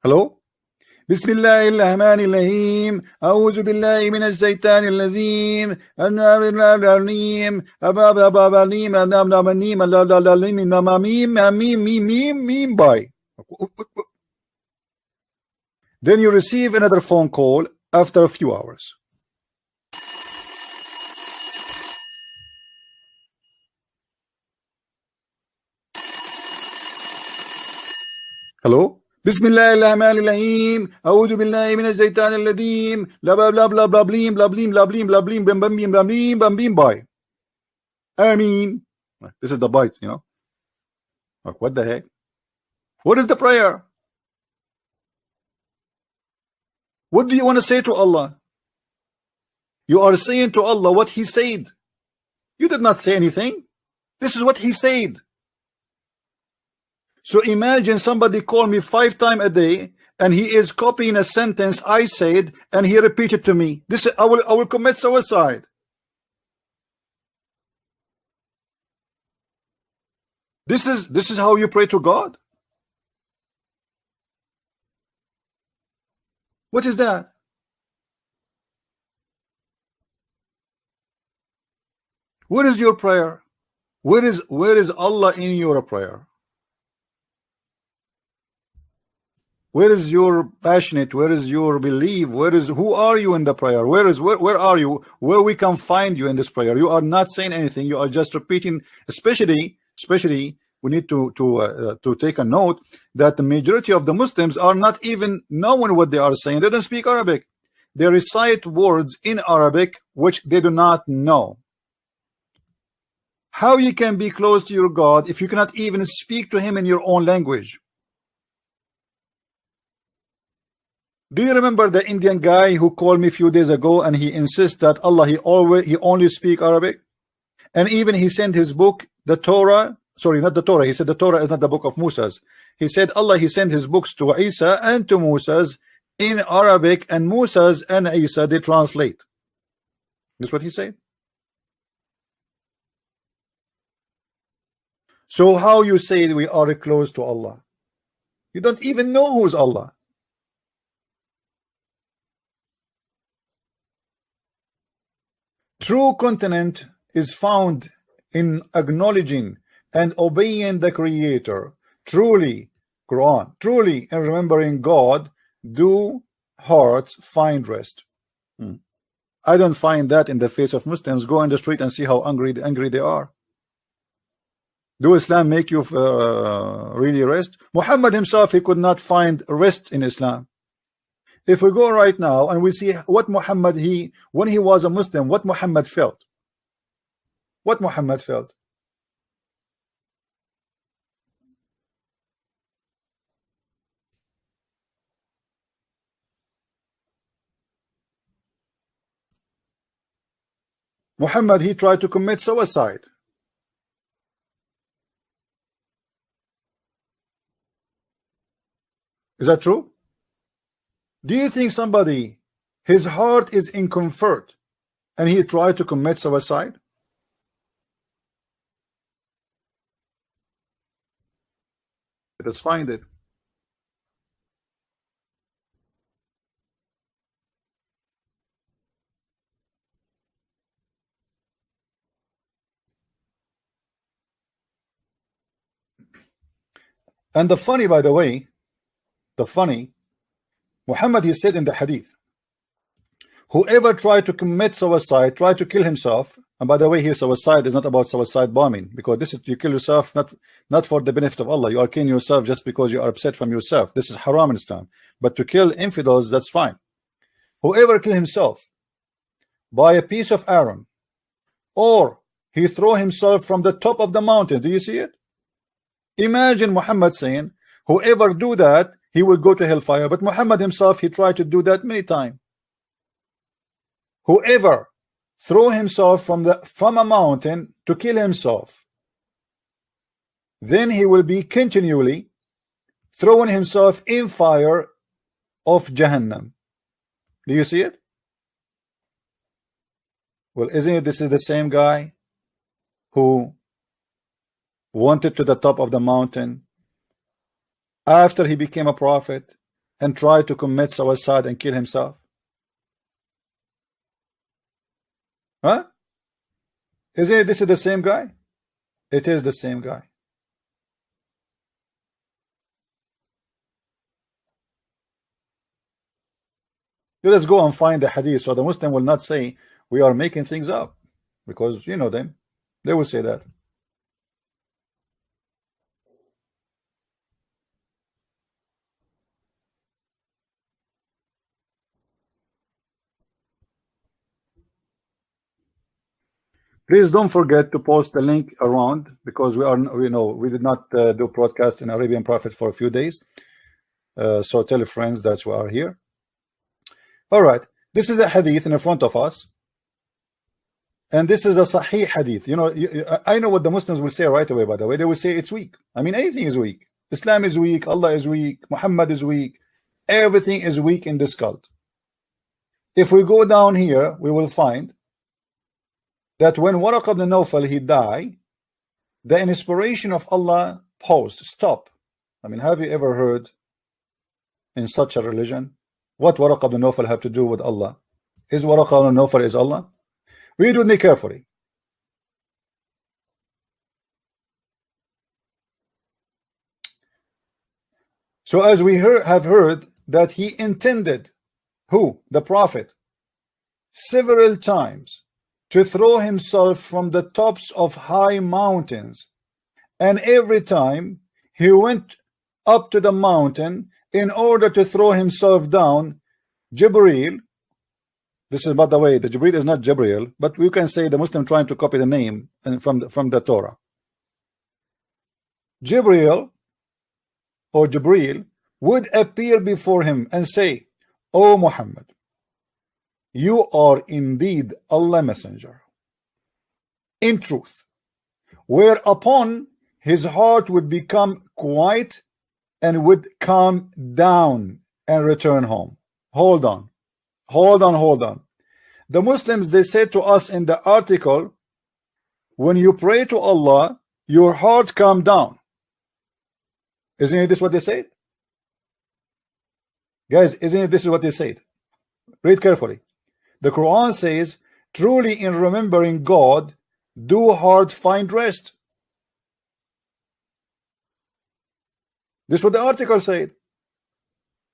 Hello? Bismillahirrahmanirrahim. A'udhu billahi minash shaitanir rajim. Then you receive another phone call after a few hours. Hello? Bismillahirrahmanirrahim. A'udhu billahi minash shaitanir rajim. Blah blah blah blah blah blim blah blim blah blim blah blim bam bam bim bam bim bam bim bye. I mean, this is the bite, you know. Like, what the heck? What is the prayer? What do you want to say to Allah? You are saying to Allah what He said. You did not say anything. This is what He said. So imagine somebody call me 5 times a day and he is copying a sentence I said and he repeated to me. This I will commit suicide. This is how you pray to God? What is that? Where is your prayer? Where is Allah in your prayer? Where is your passionate? Where is your belief? Who are you in the prayer? Where are you? Where we can find you in this prayer? You are not saying anything. You are just repeating. Especially we need to take a note that the majority of the Muslims are not even knowing what they are saying. They don't speak Arabic. They recite words in Arabic which they do not know. How you can be close to your God if you cannot even speak to Him in your own language? Do you remember the Indian guy who called me a few days ago and he insists that Allah he only speak Arabic, and even he sent his book, the Torah, sorry, not the Torah, he said the Torah is not the book of Moses. He said Allah he sent his books to Isa and to Moses in Arabic, and Moses and Isa they translate. That's what he said. So how you say we are close to Allah? You don't even know who's Allah. True content is found in acknowledging and obeying the Creator. Truly, Quran, truly in remembering God, do hearts find rest. I don't find that in the face of Muslims. Go on the street and see how angry they are. Do Islam make you really rest? Muhammad himself, he could not find rest in Islam. If we go right now and we see what Muhammad, when he was a Muslim, what Muhammad felt. What Muhammad felt. Muhammad, he tried to commit suicide. Is that true? Do you think somebody, his heart is in comfort and he tried to commit suicide? Let us find it. And the funny, by the way, Muhammad, he said in the hadith, whoever tried to commit suicide, tried to kill himself. And by the way, here suicide is not about suicide bombing, because this is you kill yourself not for the benefit of Allah. You are killing yourself just because you are upset from yourself. This is haram in Islam. But to kill infidels, that's fine. Whoever kill himself by a piece of iron, or he throw himself from the top of the mountain. Do you see it? Imagine Muhammad saying, whoever do that, he will go to hellfire. But Muhammad himself, he tried to do that many times. Whoever throw himself from a mountain to kill himself, then he will be continually throwing himself in fire of Jahannam. Do you see it? Well, isn't it this is the same guy who wanted to the top of the mountain after he became a prophet, and try to commit suicide and kill himself? Huh? Isn't this is the same guy? It is the same guy. Let us go and find the hadith so the Muslim will not say we are making things up, because you know them, they will say that. Please don't forget to post the link around, because we did not do broadcast in Arabian Prophet for a few days. So tell your friends that we are here. All right, this is a hadith in front of us, and this is a sahih hadith. I know what the Muslims will say right away. By the way, they will say it's weak. I mean, anything is weak. Islam is weak, Allah is weak, Muhammad is weak, everything is weak in this cult. If we go down here, we will find that when Waraq ibn Nawfal he died, the inspiration of Allah paused, stop. I mean, have you ever heard in such a religion? What Waraq ibn Nawfal have to do with Allah? Is Waraq ibn Nawfal is Allah? Read with me carefully. So as we have heard that he intended, who? The Prophet, several times to throw himself from the tops of high mountains, and every time he went up to the mountain in order to throw himself down, Jibreel, this is by the way, the Jibreel is not Jibreel, but we can say the Muslim trying to copy the name and from the Torah. Jibreel or Jibreel would appear before him and say, "O Muhammad, you are indeed Allah messenger in truth," whereupon his heart would become quiet and would calm down and return home. Hold on. The Muslims, they said to us in the article, when you pray to Allah, your heart calm down. Isn't this what they said? Guys, isn't this what they said? Read carefully. The Quran says, truly in remembering God, do heart find rest. This is what the article said.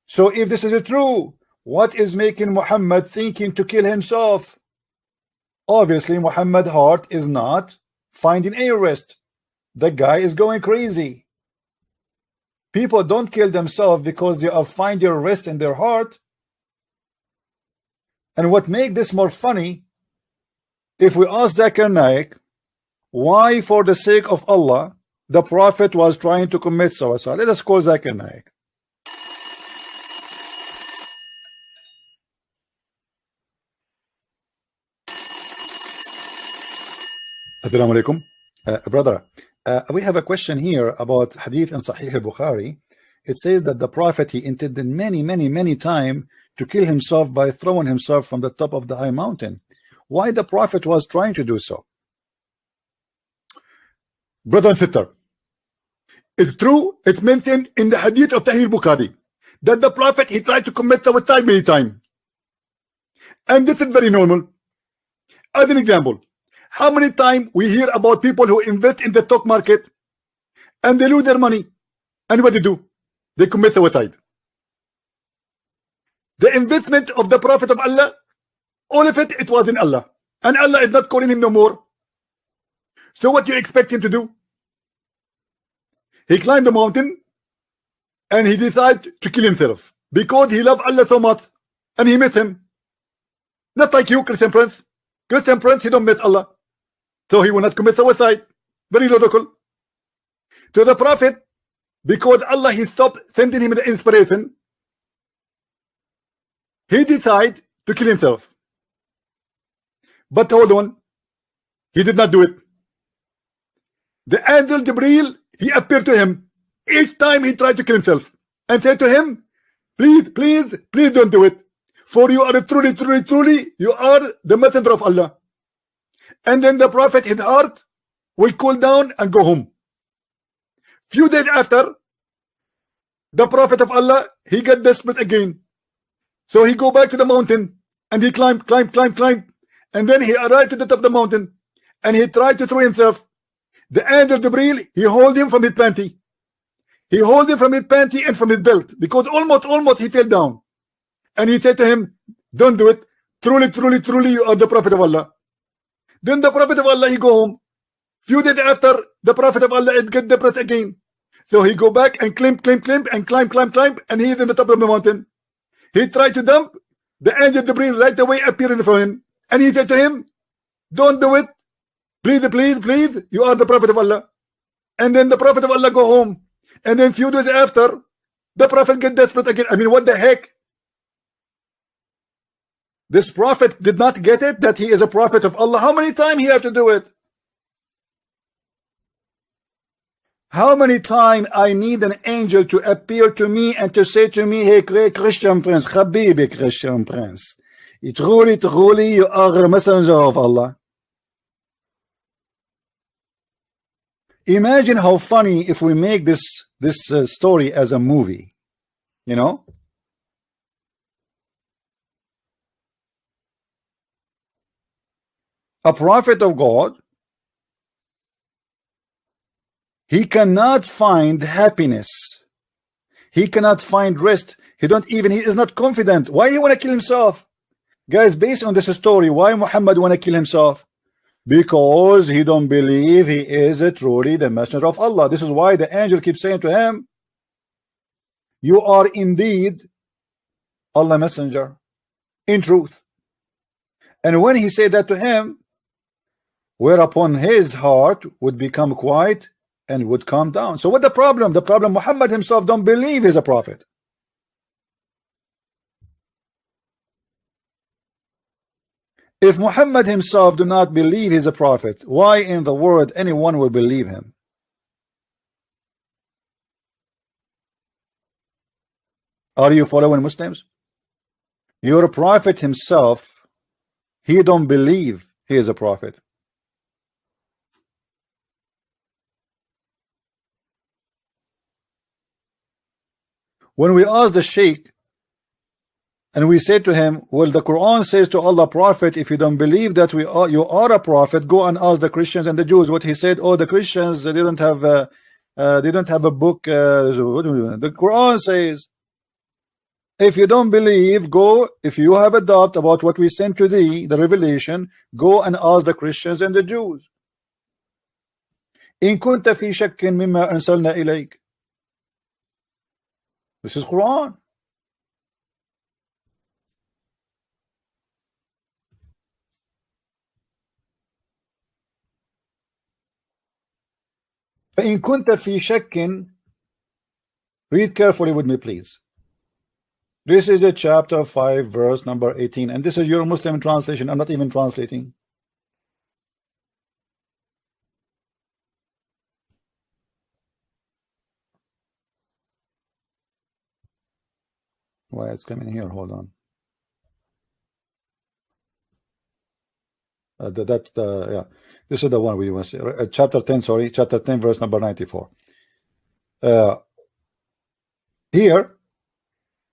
So if this is true, what is making Muhammad thinking to kill himself? Obviously, Muhammad's heart is not finding any rest. The guy is going crazy. People don't kill themselves because they are finding rest in their heart. And what makes this more funny, if we ask Zakir Naik, why for the sake of Allah the Prophet was trying to commit suicide? Let us call Zakir Naik. Assalamu alaikum. Brother, we have a question here about hadith in Sahih al-Bukhari. It says that the Prophet, he intended many times to kill himself by throwing himself from the top of the high mountain. Why the Prophet was trying to do so? Brother and sister, it's true, it's mentioned in the hadith of Sahih al-Bukhari that the Prophet, he tried to commit suicide many times. And this is very normal. As an example, how many times we hear about people who invest in the stock market and they lose their money, and what they do? They commit suicide. The investment of the Prophet of Allah, all of it, it was in Allah, and Allah is not calling him no more. So what do you expect him to do? He climbed the mountain and he decided to kill himself because he loved Allah so much and he met him. Not like you, Christian Prince. Christian Prince, he don't miss Allah, so he will not commit suicide. Very logical. To the Prophet, because Allah, he stopped sending him the inspiration, he decided to kill himself. But hold on, he did not do it. The angel Jibreel, he appeared to him each time he tried to kill himself and said to him, please don't do it, for you are truly you are the messenger of Allah. And then the Prophet, his heart will cool down and go home. Few days after, The Prophet of Allah, he got desperate again. So he go back to the mountain and he climb, and then he arrived to the top of the mountain and he tried to throw himself. The angel Jibril, he hold him from his panty. He hold him from his panty and from his belt, because almost he fell down. And he said to him, don't do it. Truly, you are the Prophet of Allah. Then the Prophet of Allah, he go home. Few days after, the Prophet of Allah, it get depressed again. So he go back and climb, and he is in the top of the mountain. He tried to dump. The angel Jibril right away appeared in front of him. And he said to him, don't do it. Please, you are the Prophet of Allah. And then the Prophet of Allah go home. And then few days after, the Prophet get desperate again. I mean, what the heck? This Prophet did not get it, that he is a Prophet of Allah. How many times he have to do it? How many times I need an angel to appear to me and to say to me, hey, Christian Prince, Habibi Christian Prince, truly, you are a messenger of Allah. Imagine how funny if we make this story as a movie, you know? A prophet of God, he cannot find happiness. He cannot find rest. He is not confident. Why he want to kill himself? Guys, based on this story, why Muhammad want to kill himself? Because he don't believe he is truly the messenger of Allah. This is why the angel keeps saying to him, you are indeed Allah messenger in truth. And when he said that to him, whereupon his heart would become quiet and would calm down. So what the problem? The problem, Muhammad himself don't believe he's a prophet. If Muhammad himself do not believe he's a prophet, why in the world anyone will believe him? Are you following, Muslims? Your prophet himself, he don't believe he is a prophet. When we ask the Sheikh and we say to him, well, the Quran says to Allah Prophet, if you don't believe that you are a prophet, go and ask the Christians and the Jews. What he said, oh, the Christians, they don't have a book. The Quran says, if you don't believe, go, if you have a doubt about what we sent to thee, the revelation, go and ask the Christians and the Jews. In kunta fi shakkin mimma anzalna ilayk. This is Quran. فإن كنت في شك, read carefully with me, please. This is the chapter 5, verse number 18, and this is your Muslim translation. I'm not even translating. Why it's coming here? Hold on. Yeah, this is the one we want to say. Chapter 10, sorry, chapter 10, verse number 94. Here,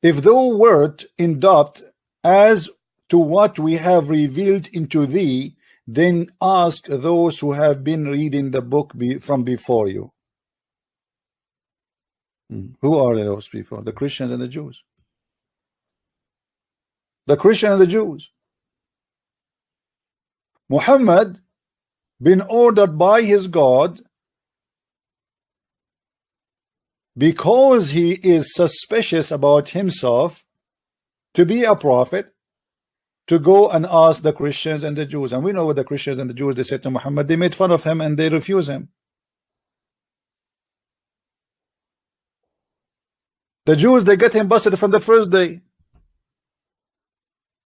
if thou wert in doubt as to what we have revealed into thee, then ask those who have been reading the book from before you. Who are those people? The Christians and the Jews. The Christian and the Jews. Muhammad been ordered by his God, because he is suspicious about himself, to be a prophet, to go and ask the Christians and the Jews. And we know what the Christians and the Jews, they said to Muhammad, they made fun of him and they refuse him. The Jews, they get him busted from the first day.